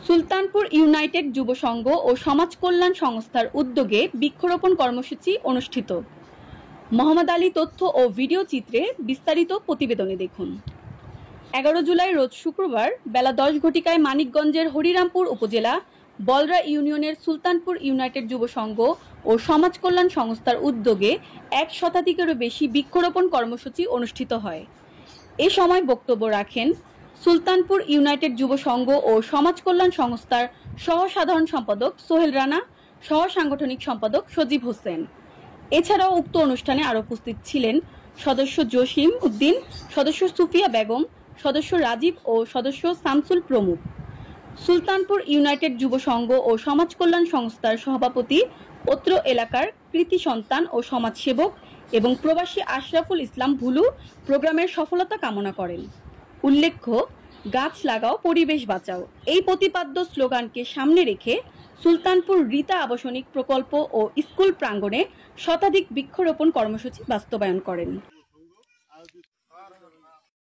Sultanpur United যুব সংঘ ও সমাজ কল্যাণ সংস্থার উদ্যোগে বৃক্ষরোপণ কর্মসূচি অনুষ্ঠিত। মোহাম্মদ আলী তথ্য ও ভিডিও চিত্রে বিস্তারিত প্রতিবেদনে দেখুন। 11 জুলাই রোজ শুক্রবার বেলা 10 ঘটিকায় মানিকগঞ্জের হরিরামপুর উপজেলা বলরা ইউনিয়নের সুলতানপুর ইউনাইটেড যুব সংঘ ও সমাজ কল্যাণ সংস্থার উদ্যোগে 1 শতাধিকেরও বেশি বৃক্ষরোপণ কর্মসূচি অনুষ্ঠিত হয়। এ সময় বক্তব্য রাখেন সুলতানপুর ইউনাইটেড যুব সংঘ ও সমাজ কল্যাণ সংস্থার সহ সাধারণ সম্পাদক সোহেল রানা, সহ সাংগঠনিক সম্পাদক সজীব হোসেন। এছাড়াও উক্ত অনুষ্ঠানে আরও উপস্থিত ছিলেন সদস্য জসিম উদ্দিন, সদস্য সুফিয়া বেগম, সদস্য রাজীব ও সদস্য শামসুল প্রমুখ। সুলতানপুর ইউনাইটেড যুব সংঘ ও সমাজ কল্যাণ সংস্থার সভাপতি অত্র এলাকার কৃতি সন্তান ও সমাজসেবক এবং প্রবাসী আশরাফুল ইসলাম ভুলু প্রোগ্রামের সফলতা কামনা করেন। উল্লেখ্য, গাছ লাগাও পরিবেশ বাঁচাও এই প্রতিপাদ্য স্লোগানকে সামনে রেখে সুলতানপুর রিতা আবাসনিক প্রকল্প ও স্কুল প্রাঙ্গণে শতাধিক বৃক্ষরোপণ কর্মসূচি বাস্তবায়ন করেন।